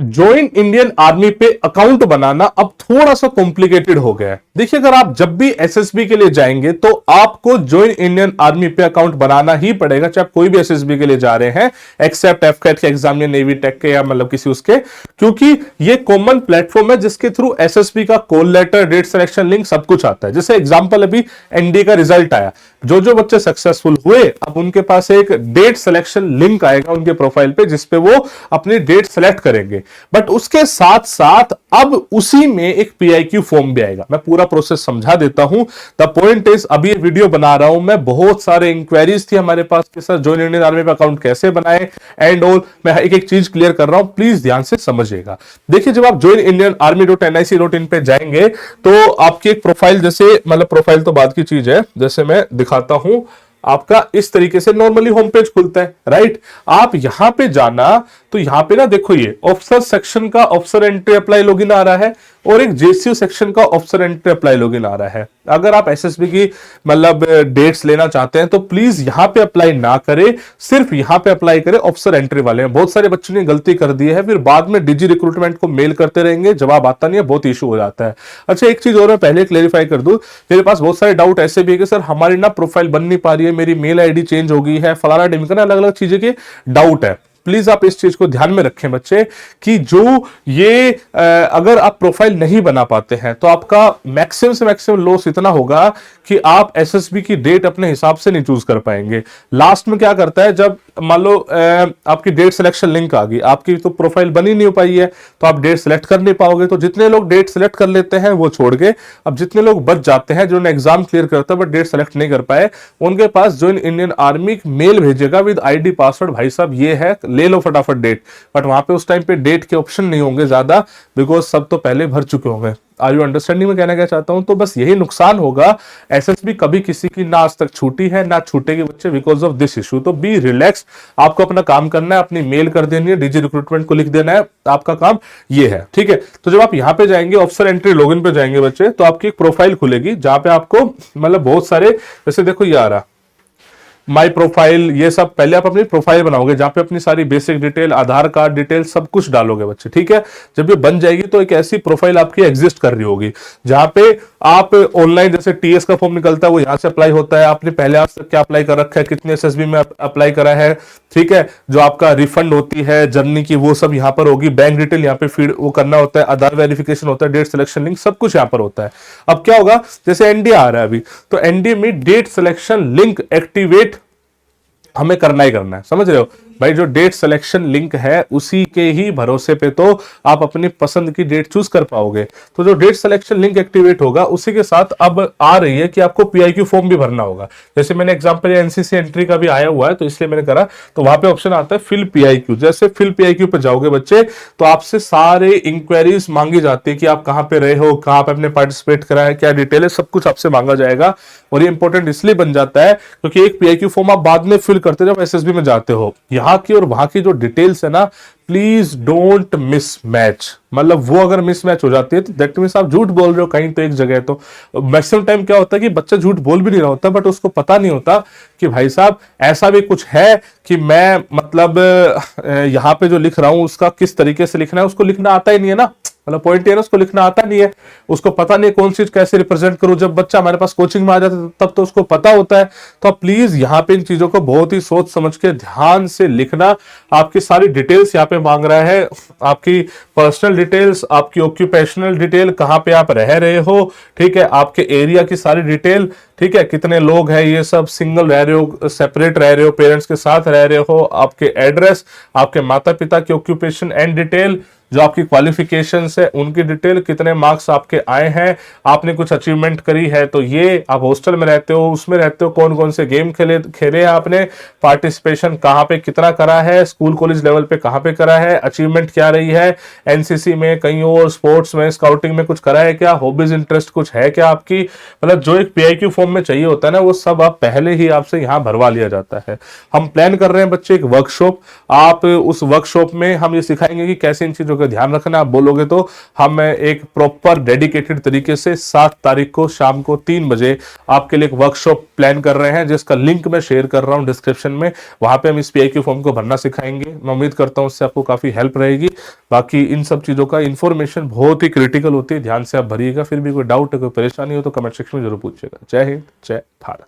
Join Indian army पे account बनाना अब थोड़ा सा कॉम्प्लिकेटेड हो गया है। देखिए, अगर आप जब भी एसएसबी के लिए जाएंगे तो आपको ज्वाइन इंडियन आर्मी पे अकाउंट बनाना ही पड़ेगा, चाहे आप कोई भी एसएसबी के लिए जा रहे हैं, एक्सेप्ट एफकैट के एग्जाम या नेवी टेक के या मतलब किसी उसके, क्योंकि ये कॉमन प्लेटफॉर्म है जिसके थ्रू एसएसबी का call letter, date selection link सब कुछ आता है। जैसे एग्जाम्पल अभी एनडीए का रिजल्ट आया, जो बच्चे सक्सेसफुल हुए अब उनके पास एक डेट सिलेक्शन लिंक आएगा उनके प्रोफाइल पे, जिसपे वो अपनी डेट सेलेक्ट करेंगे। बट उसके साथ साथ अब उसी में एक पीआईक्यू फॉर्म भी आएगा। मैं पूरा प्रोसेस समझा देता हूं। द पॉइंट इज, अभी ये वीडियो बना रहा हूं मैं, बहुत सारे इंक्वायरीज थी हमारे पास कि सर ज्वाइन इंडियन आर्मी पे अकाउंट कैसे बनाए एंड ऑल। मैं एक एक चीज क्लियर कर रहा हूं, प्लीज ध्यान से समझिएगा। देखिए, जब आप ज्वाइन इंडियन आर्मी .nic.in पे जाएंगे तो आपकी एक प्रोफाइल, जैसे मतलब प्रोफाइल तो बाद की चीज है, जैसे मैं दिखाता हूं आपका, इस तरीके से नॉर्मली होम पेज खुलता है, राइट। आप यहां पे जाना तो यहां पे ना देखो, ये ऑफिसर सेक्शन का ऑफिसर एंट्री अप्लाई लॉगिन आ रहा है और एक जेसीयू सेक्शन का ऑफिसर एंट्री अप्लाई लॉगिन आ रहा है। अगर आप एसएसबी की मतलब डेट्स लेना चाहते हैं तो प्लीज यहां पे अप्लाई ना करें, सिर्फ यहां पे अप्लाई करें ऑफिसर एंट्री वाले हैं। बहुत सारे बच्चों ने गलती कर दी है, फिर बाद में डिजी रिक्रूटमेंट को मेल करते रहेंगे, जवाब आता नहीं है, बहुत इशू हो जाता है। अच्छा, एक चीज और मैं पहले क्लेरिफाई कर दूं, मेरे पास बहुत सारे डाउट ऐसे भी है कि सर हमारी ना प्रोफाइल बन नहीं पा रही है, मेरी मेल आईडी चेंज हो गई है, फलाना ढिमकाना, अलग अलग चीजें के डाउट है। प्लीज आप इस चीज को ध्यान में रखें बच्चे, कि जो ये अगर आप प्रोफाइल नहीं बना पाते हैं तो आपका मैक्सिमम से मैक्सिमम लॉस इतना होगा कि आप एसएसबी की डेट अपने हिसाब से नहीं चूज कर पाएंगे। लास्ट में क्या करता है, जब मान लो आपकी डेट सिलेक्शन लिंक आ गई, आपकी तो प्रोफाइल बनी नहीं हो पाई है तो आप डेट सिलेक्ट कर नहीं पाओगे। तो जितने लोग डेट सिलेक्ट कर लेते हैं वो छोड़ के, अब जितने लोग बच जाते हैं जिन्होंने एग्जाम क्लियर करता है बट डेट सेलेक्ट नहीं कर पाए, उनके पास ज्वाइन इंडियन आर्मी मेल भेजेगा विद आईडी पासवर्ड, भाई साहब ये है, ले लो फटाफट डेट। बट वहां पे उस टाइम पे डेट के ऑप्शन नहीं होंगे ज्यादा, बिकॉज सब तो पहले भर चुके होंगे। आर यू अंडरस्टैंडिंग में कहना क्या चाहता हूं? तो बस यही नुकसान होगा। एसएसबी कभी किसी की ना आज तक छूटी है ना छूटेगी बच्चे, बिकॉज ऑफ दिस इशू। तो बी रिलैक्स, आपको अपना काम करना है, अपनी मेल कर देनी है, डीजी रिक्रूटमेंट को लिख देना है, आपका काम ये है, ठीक है। तो जब आप यहां पे जाएंगे, ऑफिसर एंट्री लॉगिन पे जाएंगे बच्चे, तो आपकी एक प्रोफाइल खुलेगी जहां पे आपको मतलब बहुत सारे, जैसे देखो ये आ रहा माई प्रोफाइल, ये सब पहले आप अपनी प्रोफाइल बनाओगे जहां पे अपनी सारी बेसिक डिटेल, आधार कार्ड डिटेल सब कुछ डालोगे बच्चे, ठीक है। जब ये बन जाएगी तो एक ऐसी प्रोफाइल आपकी एग्जिस्ट कर रही होगी जहां पे आप ऑनलाइन, जैसे टीएस का फॉर्म निकलता है वो यहां से अप्लाई होता है, आपने पहले आज तक क्या अप्लाई कर रखा है, कितने एसएसबी में अप्लाई करा है, ठीक है। जो आपका रिफंड होती है जर्नी की वो सब यहां पर होगी, बैंक डिटेल यहाँ पे फीड वो करना होता है, आधार वेरिफिकेशन होता है, डेट सिलेक्शन लिंक सब कुछ यहाँ पर होता है। अब क्या होगा, जैसे एनडीए आ रहा है अभी, तो एनडीए में डेट सिलेक्शन लिंक एक्टिवेट हमें करना ही करना है, समझ रहे हो भाई। जो डेट सिलेक्शन लिंक है उसी के ही भरोसे पे तो आप अपनी पसंद की डेट चूज कर पाओगे। तो जो डेट सिलेक्शन लिंक एक्टिवेट होगा उसी के साथ अब आ रही है कि आपको पीआईक्यू फॉर्म भी भरना होगा। जैसे मैंने एग्जांपल एनसीसी एंट्री का भी आया हुआ है तो इसलिए मैंने करा, तो वहां पे ऑप्शन आता है फिल पीआईक्यू। जैसे फिल पीआईक्यू पे जाओगे बच्चे तो आपसे सारे इंक्वायरीज मांगी जाती है कि आप कहां पे रहे हो, कहां पे आपने पार्टिसिपेट करा है, क्या डिटेल है, सब कुछ आपसे मांगा जाएगा। और ये इंपॉर्टेंट इसलिए बन जाता है क्योंकि एक पीआईक्यू फॉर्म आप बाद में फिल करते जब एसएसबी में जाते हो, यहाँ की और वहां की जो डिटेल्स है ना, प्लीज डोंट मिसमैच। मतलब वो अगर मिसमैच हो जाती है तो दैट मींस आप झूठ बोल रहे हो कहीं तो एक जगह। तो मैक्सिमम टाइम क्या होता है कि बच्चा झूठ बोल भी नहीं रहा होता, बट उसको पता नहीं होता कि भाई साहब ऐसा भी कुछ है कि मैं मतलब यहाँ पे जो लिख रहा हूं उसका किस तरीके से लिखना है, उसको लिखना आता ही नहीं है ना। मतलब पॉइंट ये ना, उसको लिखना आता नहीं है, उसको पता नहीं कौन सी कैसे रिप्रेजेंट करूं। जब बच्चा हमारे पास कोचिंग में आ जाता है तब तो उसको पता होता है। तो आप प्लीज यहाँ पे इन चीजों को बहुत ही सोच समझ के ध्यान से लिखना। आपकी सारी डिटेल्स यहाँ पे मांग रहा है, आपकी पर्सनल डिटेल्स, आपकी ऑक्यूपेशनल डिटेल, कहाँ पे आप रह रहे हो, ठीक है, आपके एरिया की सारी डिटेल, ठीक है, कितने लोग हैं, ये सब, सिंगल रह रहे हो, सेपरेट रह रहे हो, पेरेंट्स के साथ रह रहे हो, आपके एड्रेस, आपके माता पिता की ऑक्यूपेशन एंड डिटेल, जो आपकी क्वालिफिकेशंस है उनकी डिटेल, कितने मार्क्स आपके आए हैं, आपने कुछ अचीवमेंट करी है तो ये, आप हॉस्टल में रहते हो उसमें रहते हो, कौन कौन से गेम खेले हैं आपने, पार्टिसिपेशन कहाँ पे कितना करा है, स्कूल कॉलेज लेवल पे कहाँ पे करा है, अचीवमेंट क्या रही है, एनसीसी में, कहीं और स्पोर्ट्स में, स्काउटिंग में कुछ करा है क्या, हॉबीज इंटरेस्ट कुछ है क्या आपकी। मतलब जो एक पीआईक्यू फॉर्म में चाहिए होता है ना वो सब आप पहले ही आपसे यहाँ भरवा लिया जाता है। हम प्लान कर रहे हैं बच्चे एक वर्कशॉप, आप उस वर्कशॉप में हम ये सिखाएंगे कि कैसे इन चीजों चीजों का ध्यान रखना। आप बोलोगे तो हम एक प्रॉपर डेडिकेटेड तरीके से 7 तारीख को शाम को 3 बजे आपके लिए एक वर्कशॉप प्लान कर रहे हैं, जिसका लिंक मैं शेयर कर रहा हूं डिस्क्रिप्शन में। वहां पे हम इस पीआईक्यू फॉर्म को भरना सिखाएंगे। मैं उम्मीद करता हूं उससे आपको काफी हेल्प रहेगी। बाकी इन सब चीजों का इंफॉर्मेशन बहुत ही क्रिटिकल होती है, ध्यान से आप भरिएगा। फिर भी कोई डाउट है, कोई परेशानी हो तो कमेंट सेक्शन में जरूर पूछिएगा। जय हिंद, जय भारत।